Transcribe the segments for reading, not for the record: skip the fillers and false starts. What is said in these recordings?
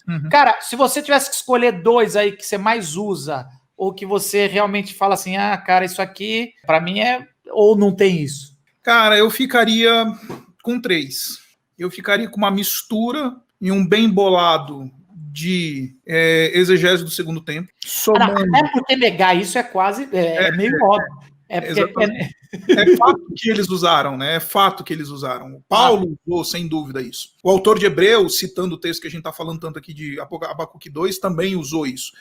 Uhum. Cara, se você tivesse que escolher dois aí que você mais usa, ou que você realmente fala assim, ah, cara, isso aqui, pra mim é... Ou não tem isso? Cara, eu ficaria com 3. Eu ficaria com uma mistura e um bem bolado de exegese do segundo tempo. Ah, não, Somando. até porque negar isso é quase, é meio óbvio. É porque... É fato que eles usaram, né? É fato que eles usaram. O Paulo usou, sem dúvida, isso. O autor de Hebreus, citando o texto que a gente está falando tanto aqui de Abacuque 2, também usou isso.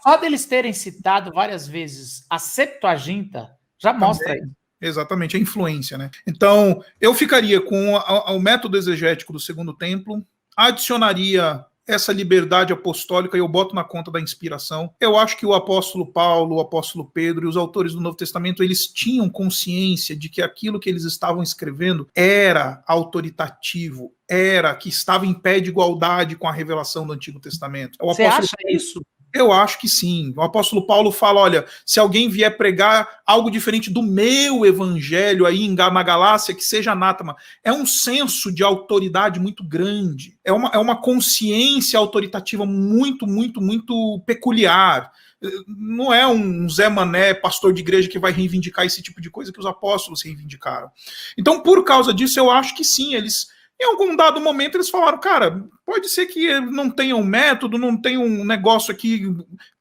Só deles terem citado várias vezes a Septuaginta já mostra isso. Exatamente, a influência, né? Então, eu ficaria com o método exegético do Segundo Templo, adicionaria essa liberdade apostólica e eu boto na conta da inspiração. Eu acho que o apóstolo Paulo, o apóstolo Pedro e os autores do Novo Testamento, eles tinham consciência de que aquilo que eles estavam escrevendo era autoritativo, era que estava em pé de igualdade com a revelação do Antigo Testamento. Você acha isso? Eu acho que sim. O apóstolo Paulo fala, olha, se alguém vier pregar algo diferente do meu evangelho aí na Galácia, que seja anátema. É um senso de autoridade muito grande. É uma consciência autoritativa muito, muito, muito peculiar. Não é um Zé Mané, pastor de igreja, que vai reivindicar esse tipo de coisa que os apóstolos reivindicaram. Então, por causa disso, eu acho que sim, eles... Em algum dado momento eles falaram, cara, pode ser que não tenha um método, não tenha um negócio aqui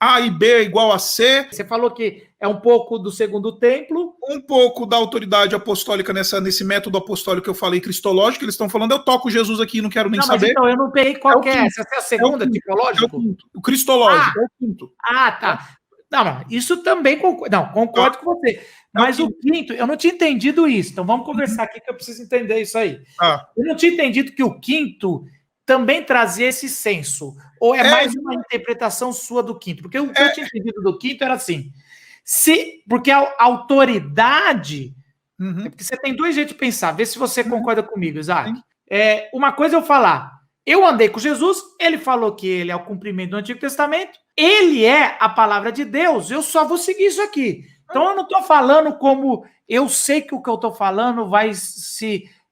A e B igual a C. Você falou que é um pouco do Segundo Templo. Um pouco da autoridade apostólica nesse método apostólico que eu falei, cristológico, eles estão falando, eu toco Jesus aqui e não quero nem saber. Então, eu não peguei qual que é. Essa é a segunda, tipológico? É o quinto. O cristológico, é o quinto. Ah, tá. Não, isso também concordo. Não, concordo com você. Mas o quinto, eu não tinha entendido isso. Então vamos conversar aqui que eu preciso entender isso aí. Eu não tinha entendido que o quinto também trazia esse senso. Ou é mais uma interpretação sua do quinto? Porque o que eu tinha entendido do quinto era assim. Porque a autoridade. É porque você tem dois jeitos de pensar. Vê se você concorda comigo, Isaac. Uma coisa é eu falar. Eu andei com Jesus, ele falou que ele é o cumprimento do Antigo Testamento, ele é a palavra de Deus, eu só vou seguir isso aqui. Então eu não estou falando como eu sei que o que eu estou falando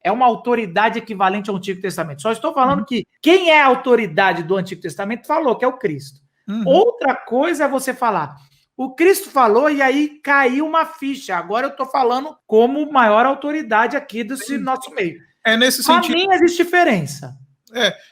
é uma autoridade equivalente ao Antigo Testamento. Só estou falando que quem é a autoridade do Antigo Testamento falou que é o Cristo. Outra coisa é você falar, o Cristo falou e aí caiu uma ficha. Agora eu estou falando como maior autoridade aqui desse nosso meio. Nesse sentido. Para mim existe diferença.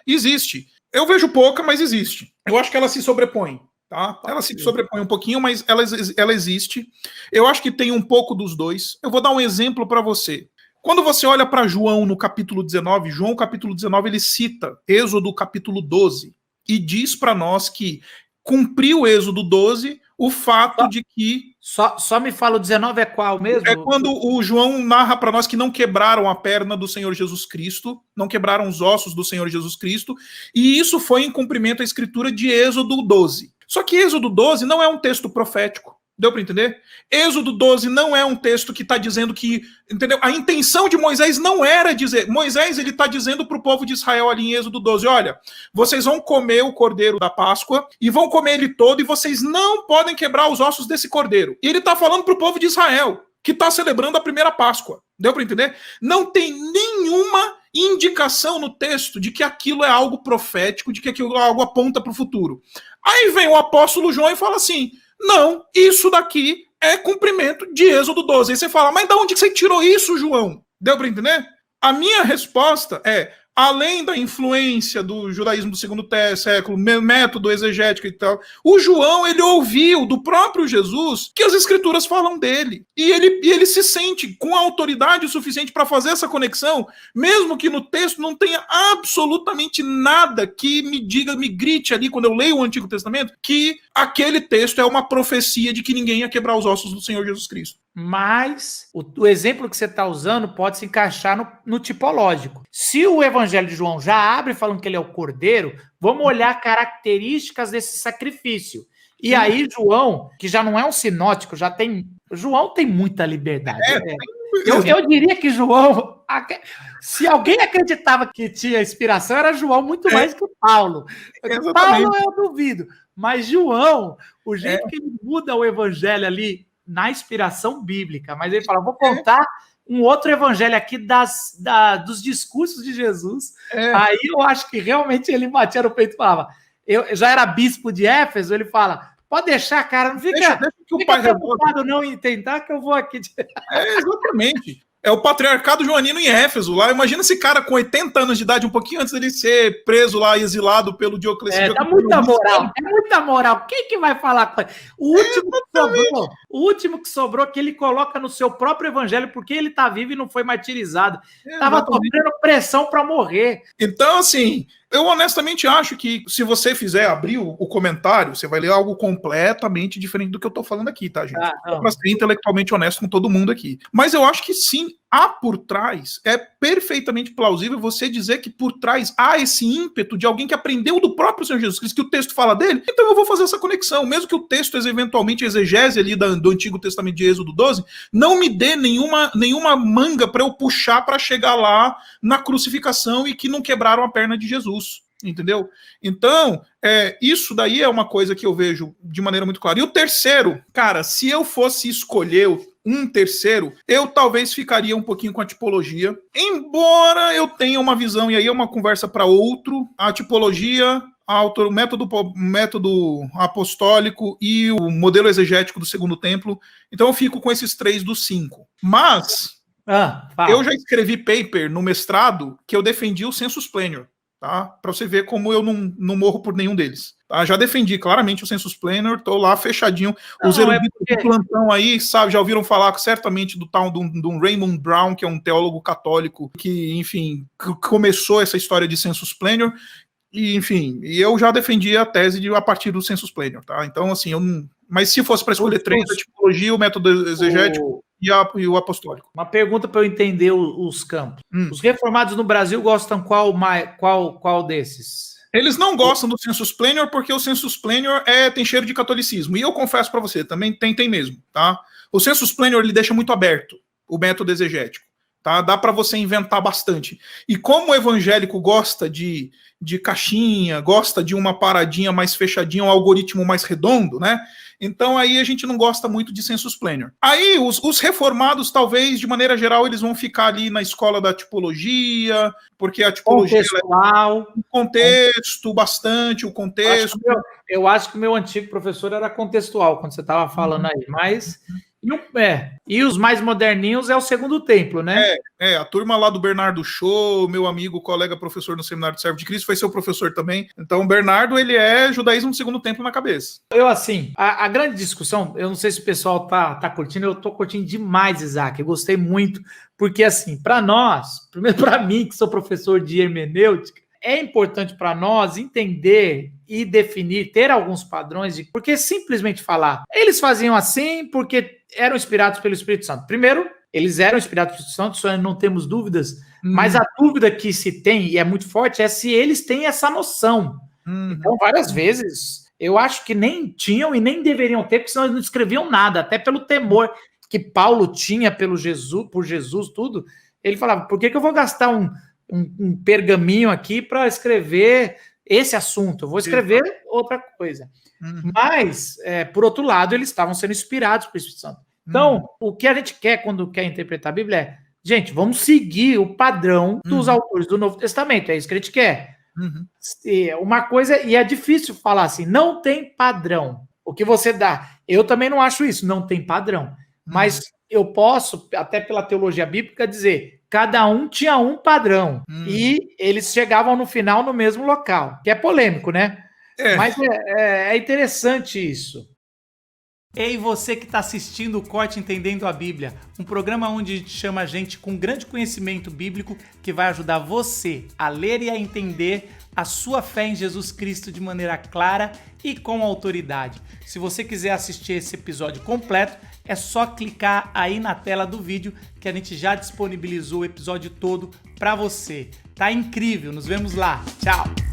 Existe. Eu vejo pouca, mas existe. Eu acho que ela se sobrepõe. Tá? Ela se sobrepõe um pouquinho, mas ela existe. Eu acho que tem um pouco dos dois. Eu vou dar um exemplo para você. Quando você olha para João no capítulo 19, João capítulo 19, ele cita Êxodo capítulo 12 e diz para nós que cumpriu o Êxodo 12 o fato de que... Só me fala, o 19 é qual mesmo? É quando o João narra para nós que não quebraram a perna do Senhor Jesus Cristo, não quebraram os ossos do Senhor Jesus Cristo, e isso foi em cumprimento à escritura de Êxodo 12. Só que Êxodo 12 não é um texto profético. Deu para entender? Êxodo 12 não é um texto que está dizendo que... Entendeu? A intenção de Moisés não era dizer... Moisés, ele está dizendo para o povo de Israel ali em Êxodo 12, olha, vocês vão comer o cordeiro da Páscoa e vão comer ele todo e vocês não podem quebrar os ossos desse cordeiro. E ele está falando para o povo de Israel, que está celebrando a primeira Páscoa. Deu para entender? Não tem nenhuma indicação no texto de que aquilo é algo profético, de que aquilo é algo aponta para o futuro. Aí vem o apóstolo João e fala assim... Não, isso daqui é cumprimento de Êxodo 12. Aí você fala, mas de onde você tirou isso, João? Deu para entender? A minha resposta é, além da influência do judaísmo do segundo século, método exegético e tal, o João, ele ouviu do próprio Jesus que as escrituras falam dele. E ele se sente com autoridade suficiente para fazer essa conexão, mesmo que no texto não tenha absolutamente nada que me diga, me grite ali, quando eu leio o Antigo Testamento, que aquele texto é uma profecia de que ninguém ia quebrar os ossos do Senhor Jesus Cristo. Mas o exemplo que você está usando pode se encaixar no tipológico. Se o Evangelho de João já abre falando que ele é o cordeiro, vamos olhar características desse sacrifício. E aí João, que já não é um sinótico, João tem muita liberdade. Eu diria que João, se alguém acreditava que tinha inspiração, era João muito mais que Paulo. Paulo eu duvido, mas João, o jeito que ele muda o Evangelho ali, na inspiração bíblica, mas ele fala, vou contar um outro evangelho aqui dos discursos de Jesus. Aí eu acho que realmente ele batia no peito e falava, eu já era bispo de Éfeso, ele fala, pode deixar, cara, não fica, deixa que o pai preocupado não em tentar que eu vou aqui. Exatamente. É o patriarcado joanino em Éfeso lá. Imagina esse cara com 80 anos de idade, um pouquinho antes dele ser preso lá, exilado pelo Diocleciano. Dá muita moral, é muita moral. Quem que vai falar com ele? O último que sobrou que ele coloca no seu próprio evangelho, porque ele tá vivo e não foi martirizado. Tava sofrendo pressão para morrer. Então, assim, eu honestamente acho que se você fizer abrir o comentário, você vai ler algo completamente diferente do que eu tô falando aqui, tá, gente? Pra ser intelectualmente honesto com todo mundo aqui. Mas eu acho que sim, há por trás, é perfeitamente plausível você dizer que por trás há esse ímpeto de alguém que aprendeu do próprio Senhor Jesus Cristo, que o texto fala dele, então eu vou fazer essa conexão. Mesmo que o texto, eventualmente, exegese ali do Antigo Testamento de Êxodo 12, não me dê nenhuma manga para eu puxar para chegar lá na crucificação e que não quebraram a perna de Jesus. Entendeu? Então, isso daí é uma coisa que eu vejo de maneira muito clara. E o terceiro, cara, se eu fosse escolher um terceiro, eu talvez ficaria um pouquinho com a tipologia, embora eu tenha uma visão, e aí é uma conversa para outro, a tipologia, o método apostólico e o modelo exegético do Segundo Templo. Então eu fico com esses 3 dos 5. Mas eu já escrevi paper no mestrado que eu defendi o sensus plenior. Tá? Para você ver como eu não morro por nenhum deles. Tá? Já defendi claramente o sensus plenior, tô lá fechadinho. Os eruditos do plantão aí, sabe, já ouviram falar certamente do tal do Raymond Brown, que é um teólogo católico que, enfim, começou essa história de sensus plenior. E, enfim, eu já defendi a tese a partir do sensus plenior, tá? Então, assim, mas se fosse para escolher 3, a tipologia, o método exegético e o apostólico. Uma pergunta para eu entender os campos. Os reformados no Brasil gostam qual desses? Eles não gostam do sensus plenior porque o sensus plenior tem cheiro de catolicismo. E eu confesso para você, também tem mesmo, tá? O sensus plenior ele deixa muito aberto o método exegético. Tá? Dá para você inventar bastante. E como o evangélico gosta de caixinha, gosta de uma paradinha mais fechadinha, um algoritmo mais redondo, né? Então aí a gente não gosta muito de sensus plenior. Aí os reformados, talvez, de maneira geral, eles vão ficar ali na escola da tipologia, porque a tipologia contextual, o contexto, bastante o contexto. Eu acho que o meu antigo professor era contextual, quando você estava falando aí, mas... E os mais moderninhos é o Segundo Templo, né? A turma lá do Bernardo Show, meu amigo, colega, professor no Seminário do Servo de Cristo, foi seu professor também. Então, o Bernardo, ele é judaísmo do Segundo Templo na cabeça. Eu, assim, a grande discussão, eu não sei se o pessoal tá curtindo, eu tô curtindo demais, Isaac, eu gostei muito, porque, assim, para nós, primeiro para mim, que sou professor de hermenêutica, é importante para nós entender e definir, ter alguns padrões, porque simplesmente falar, eles faziam assim porque eram inspirados pelo Espírito Santo. Primeiro, eles eram inspirados pelo Espírito Santo, só não temos dúvidas, mas a dúvida que se tem, e é muito forte, é se eles têm essa noção. Então, várias vezes, eu acho que nem tinham e nem deveriam ter, porque senão eles não escreviam nada, até pelo temor que Paulo tinha por Jesus, tudo. Ele falava, por que eu vou gastar um pergaminho aqui para escrever esse assunto? Eu vou escrever outra coisa. Mas, por outro lado, eles estavam sendo inspirados pelo Espírito Santo. Então, o que a gente quer quando quer interpretar a Bíblia é, gente, vamos seguir o padrão dos autores do Novo Testamento. É isso que a gente quer. Uma coisa, e é difícil falar assim, não tem padrão. O que você dá. Eu também não acho isso, não tem padrão. Mas eu posso, até pela teologia bíblica, dizer... Cada um tinha um padrão. E eles chegavam no final no mesmo local. Que é polêmico, né? Mas é interessante isso. Ei, você que está assistindo o Corte Entendendo a Bíblia, um programa onde a gente chama gente com grande conhecimento bíblico que vai ajudar você a ler e a entender a sua fé em Jesus Cristo de maneira clara e com autoridade. Se você quiser assistir esse episódio completo, é só clicar aí na tela do vídeo que a gente já disponibilizou o episódio todo para você. Tá incrível, nos vemos lá. Tchau!